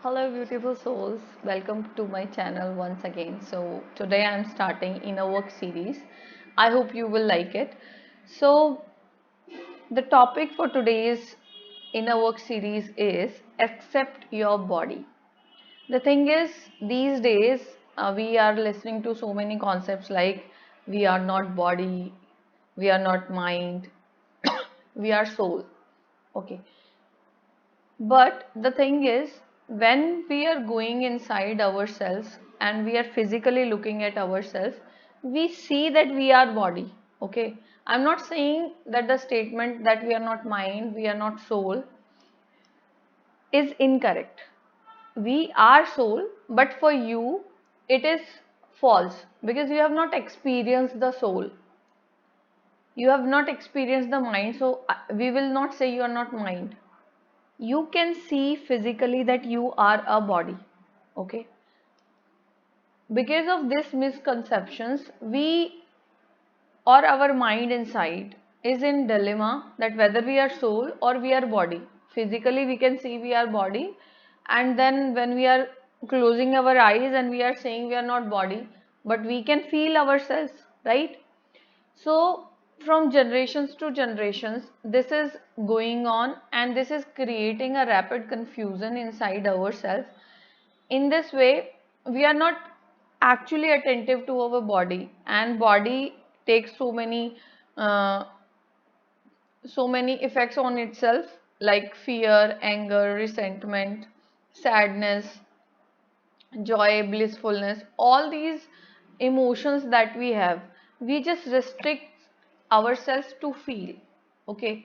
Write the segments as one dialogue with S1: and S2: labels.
S1: Hello, beautiful souls. Welcome to my channel once again. So, today I'm starting inner work series. I hope you will like it. So, the topic for today's inner work series is accept your body. The thing is, these days we are listening to so many concepts like we are not body, we are not mind, we are soul. Okay, but the thing is, when we are going inside ourselves and we are physically looking at ourselves, we see that we are body. Okay, I'm not saying that the statement that we are not mind, we are not soul is incorrect. We are soul, but for you, it is false because you have not experienced the soul. You have not experienced the mind, so we will not say you are not mind. You can see physically that you are a body. Okay, because of this misconceptions we or our mind inside is in dilemma that whether we are soul or we are body. Physically we can see we are body, and then when we are closing our eyes and we are saying we are not body, but we can feel ourselves, right? So, from generations to generations, this is going on and this is creating a rapid confusion inside ourselves. In this way, we are not actually attentive to our body, and body takes uh, so many effects on itself like fear, anger, resentment, sadness, joy, blissfulness, all these emotions that we have, we just restrict ourselves to feel. Okay,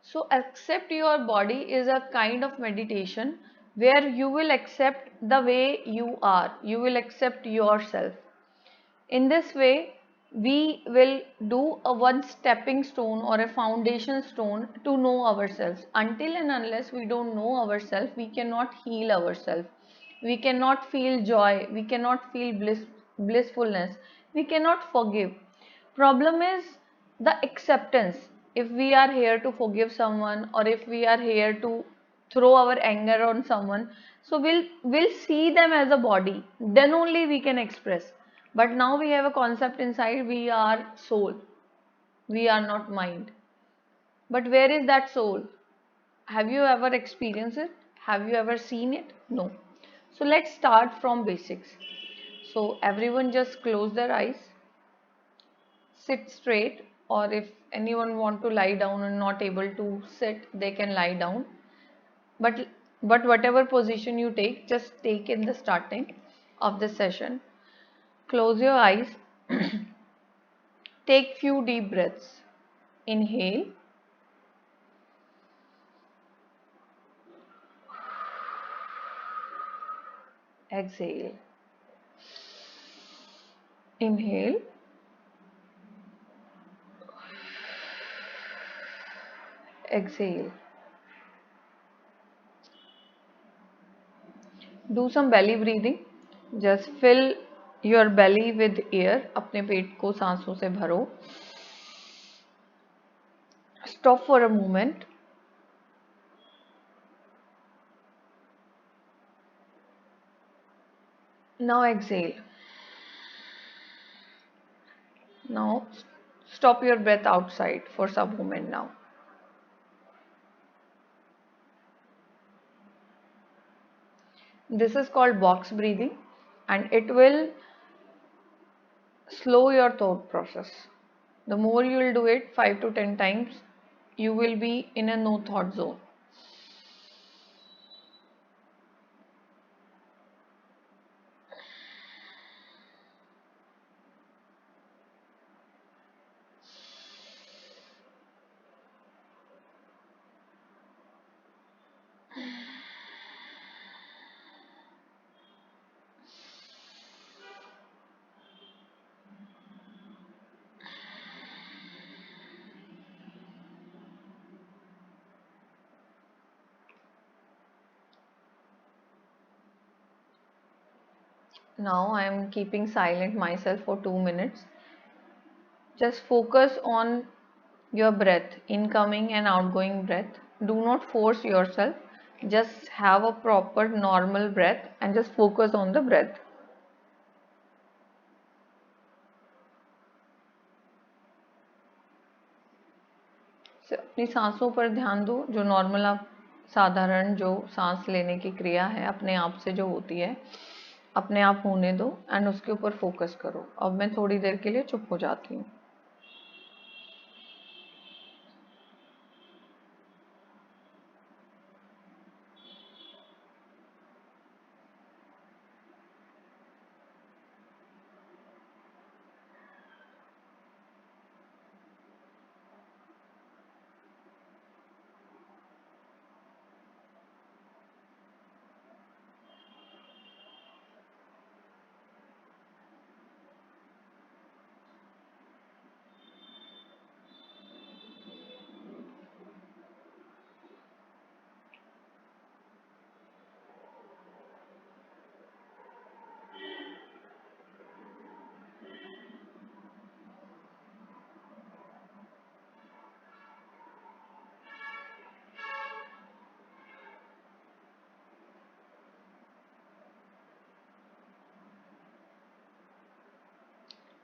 S1: so accept your body is a kind of meditation where you will accept the way you are, you will accept yourself. In this way, we will do a one stepping stone or a foundation stone to know ourselves. Until and unless we don't know ourselves, we cannot heal ourselves. We cannot feel joy. We cannot feel blissfulness. We cannot forgive. Problem is the acceptance. If we are here to forgive someone, or if we are here to throw our anger on someone, so we'll see them as a body, then only we can express. But now we have a concept inside, we are soul, we are not mind. But where is that soul? Have you ever experienced it? Have you ever seen it? No. So let's start from basics. So everyone just close their eyes, sit straight, or if anyone want to lie down and not able to sit, they can lie down. But whatever position you take, just take in the starting of the session. Close your eyes. Take few deep breaths. Inhale, exhale. Inhale, exhale. Do some belly breathing. Just fill your belly with air. अपने पेट को सांसों से भरो. Stop for a moment. Now exhale. Now stop your breath outside for some moment now. This is called box breathing, and it will slow your thought process. The more you will do it 5 to 10 times, you will be in a no thought zone. Now I am keeping silent myself for 2 minutes. Just focus on your breath, incoming and outgoing breath. Do not force yourself. Just have a proper normal breath and just focus on the breath. अपनी सांसों पर ध्यान दो, जो normal आप साधारण जो सांस लेने की क्रिया है अपने आप से जो होती है, अपने आप होने दो एंड उसके ऊपर फोकस करो. अब मैं थोड़ी देर के लिए चुप हो जाती हूँ.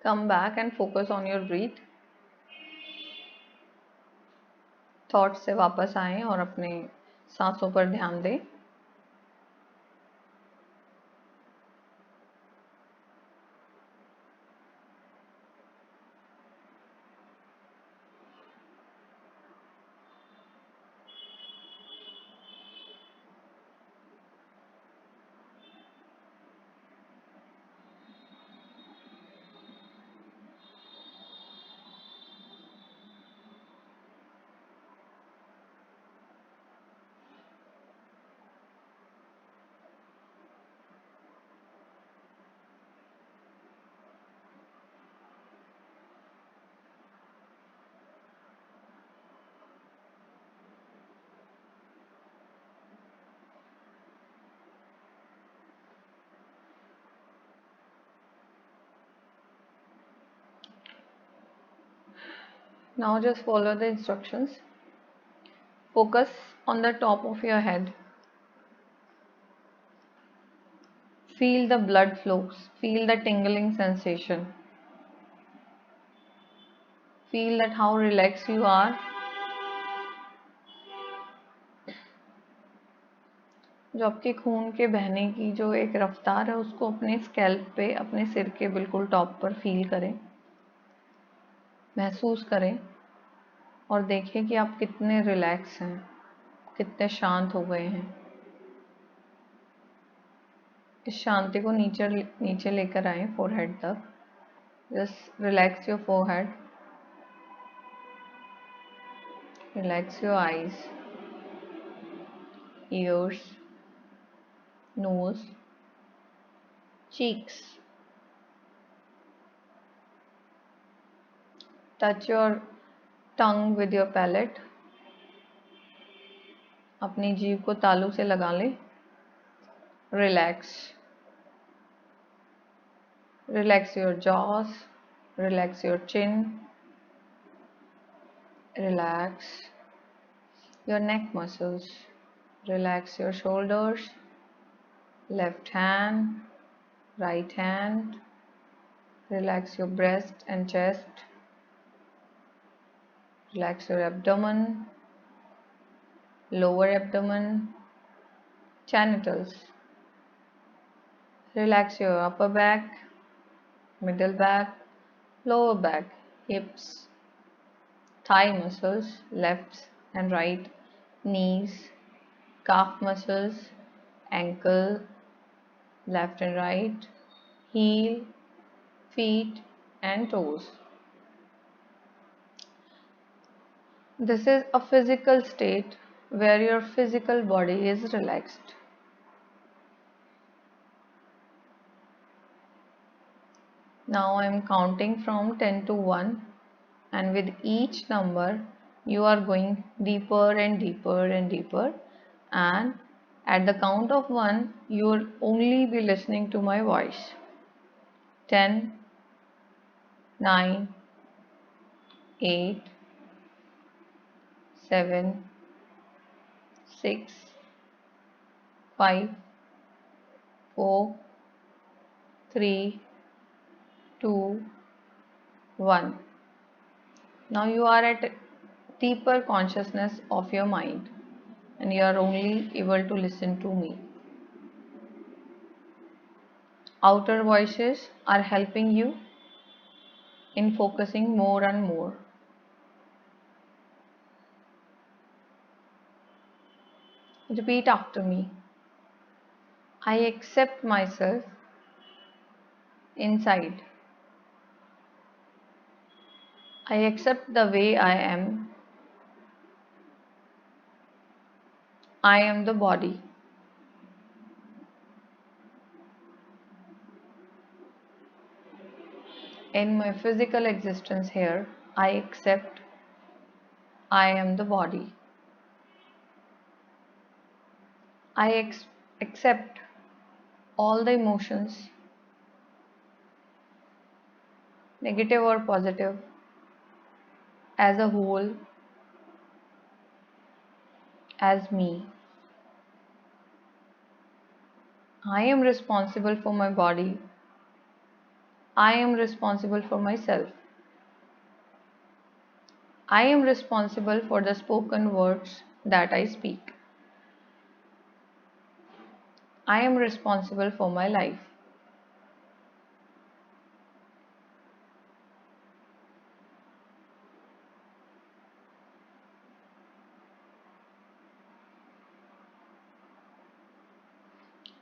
S1: Come back and focus on your breath. Thoughts से वापस आएं और अपने सांसों पर ध्यान दें. Now just follow the instructions. Focus on the top of your head. Feel the blood flows. Feel the tingling sensation. Feel that how relaxed you are. जो आपके खून के बहने की जो एक रफ्तार है उसको अपने स्कैल्प पे, अपने सिर के बिल्कुल टॉप पर फील करें, महसूस करें और देखें कि आप कितने रिलैक्स हैं, कितने शांत हो गए हैं. इस शांति को नीचे लेकर आए फोरहेड तक. Just relax your forehead, relax your eyes, ears, nose, cheeks. Touch your tongue with your palate. अपनी जीभ को तालू से लगा लें. Relax. Relax your jaws. Relax your chin. Relax your neck muscles. Relax your shoulders. Left hand, right hand. Relax your breast and chest. Relax your abdomen, lower abdomen, genitals. Relax your upper back, middle back, lower back, hips, thigh muscles, left and right, knees, calf muscles, ankle, left and right, heel, feet and toes. This is a physical state where your physical body is relaxed. Now I am counting from 10 to 1, and with each number you are going deeper and deeper and deeper, and at the count of 1 you will only be listening to my voice. 10, 9, 8, 7, 6, 5, 4, 3, 2, 1. Now you are at deeper consciousness of your mind and you are only able to listen to me. Outer voices are helping you in focusing more and more. Repeat after me. I accept myself inside. I accept the way I am. I am the body. In my physical existence here, I accept I am the body. I accept all the emotions, negative or positive, as a whole, as me. I am responsible for my body. I am responsible for myself. I am responsible for the spoken words that I speak. I am responsible for my life.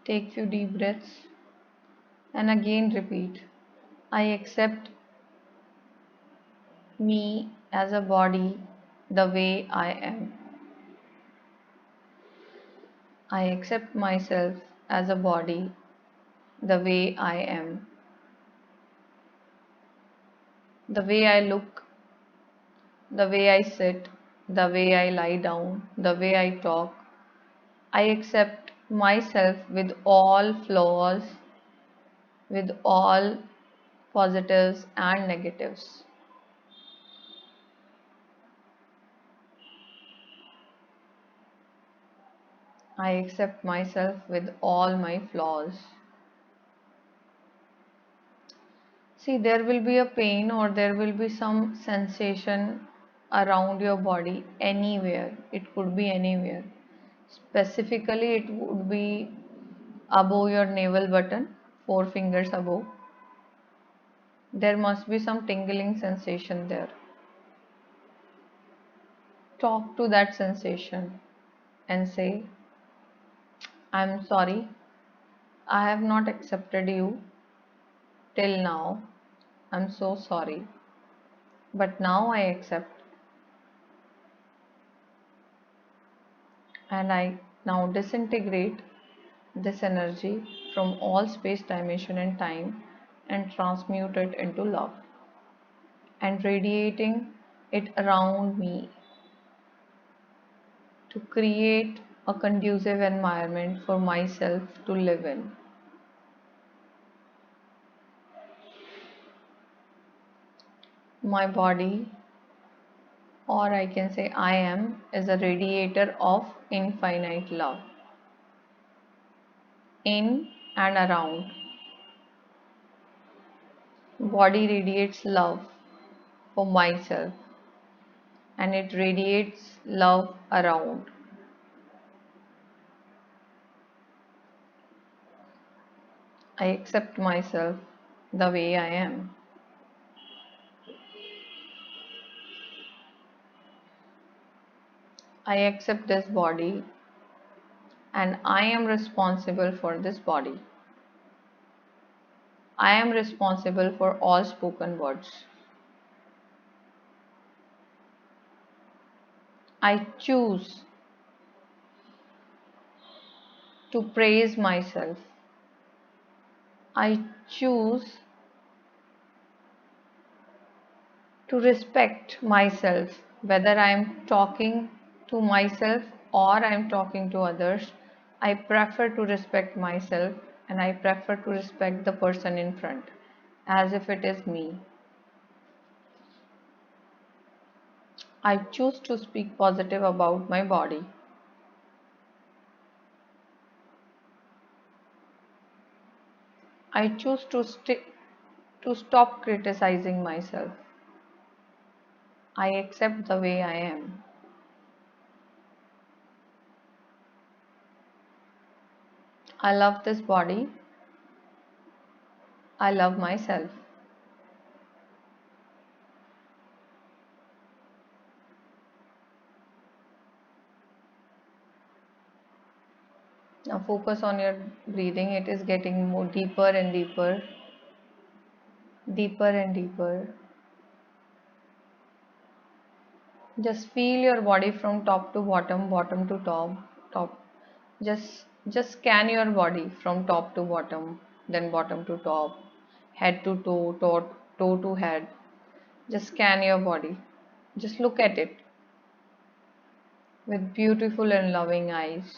S1: Take few deep breaths and again repeat. I accept me as a body the way I am. I accept myself as a body the way I am. The way I look, the way I sit, the way I lie down, the way I talk. I accept myself with all flaws, with all positives and negatives. I accept myself with all my flaws. See, there will be a pain or there will be some sensation around your body anywhere. It could be anywhere. Specifically, it would be above your navel button, 4 fingers above. There must be some tingling sensation there. Talk to that sensation and say, I'm sorry, I have not accepted you till now. I'm so sorry. But now I accept and I now disintegrate this energy from all space, dimension, and time and transmute it into love and radiating it around me to create a conducive environment for myself to live in. My body, or I can say I am, is a radiator of infinite love in and around. Body radiates love for myself and it radiates love around. I accept myself the way I am. I accept this body and I am responsible for this body. I am responsible for all spoken words. I choose to praise myself. I choose to respect myself, whether I am talking to myself or I am talking to others. I prefer to respect myself and I prefer to respect the person in front as if it is me. I choose to speak positive about my body. I choose to stop criticizing myself. I accept the way I am. I love this body. I love myself. Now focus on your breathing. It is getting more deeper and deeper, deeper and deeper. Just feel your body from top to bottom, bottom to top, top. Just scan your body from top to bottom, then bottom to top, head to toe, toe to head. Just scan your body. Just look at it with beautiful and loving eyes.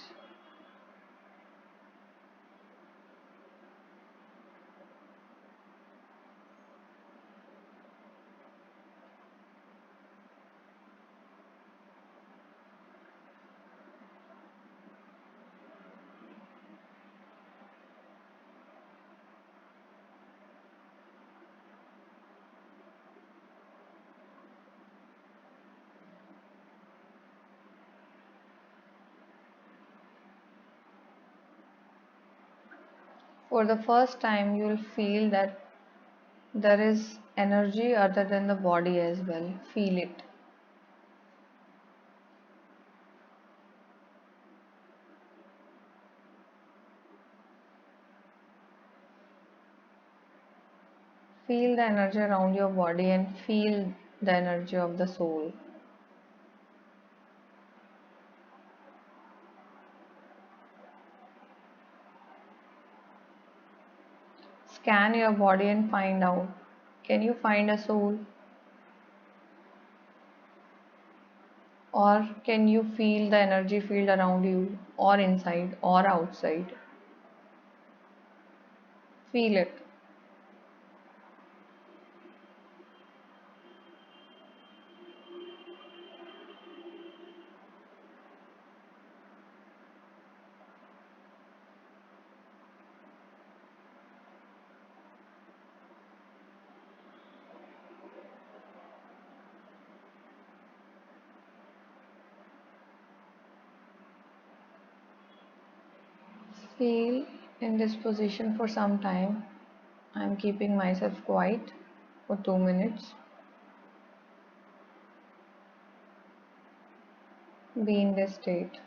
S1: For the first time, you'll feel that there is energy other than the body as well. Feel it. Feel the energy around your body and feel the energy of the soul. Scan your body and find out. Can you find a soul? Or can you feel the energy field around you, or inside, or outside? Feel it. Feel in this position for some time. I'm keeping myself quiet for 2 minutes. Be in this state.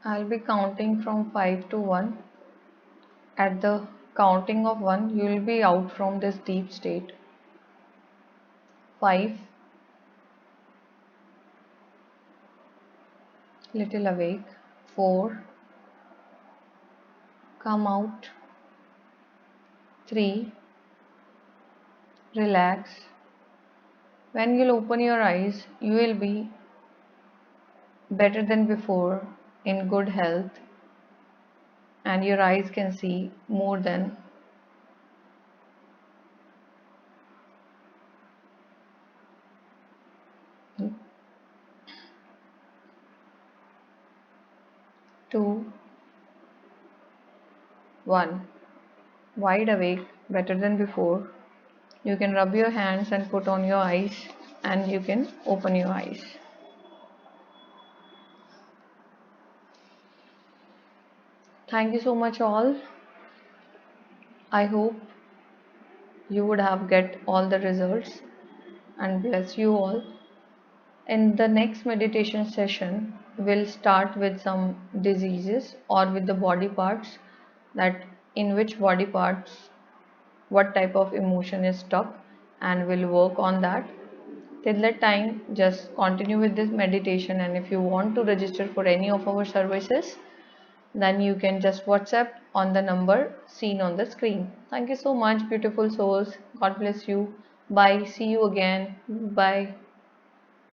S1: I'll be counting from 5 to 1. At the counting of 1, you will be out from this deep state. 5, little awake. 4, come out. 3, relax. When you'll open your eyes, you will be better than before, in good health, and your eyes can see more than 2, 1. Wide awake, better than before. You can rub your hands and put on your eyes, and you can open your eyes. Thank you so much all. I hope you would have get all the results, and bless you all. In the next meditation session, we'll start with some diseases or with the body parts, that in which body parts what type of emotion is stuck, and we'll work on that. Till that time, just continue with this meditation, and if you want to register for any of our services, then you can just WhatsApp on the number seen on the screen. Thank you so much, beautiful souls. God bless you. Bye. See you again. Bye.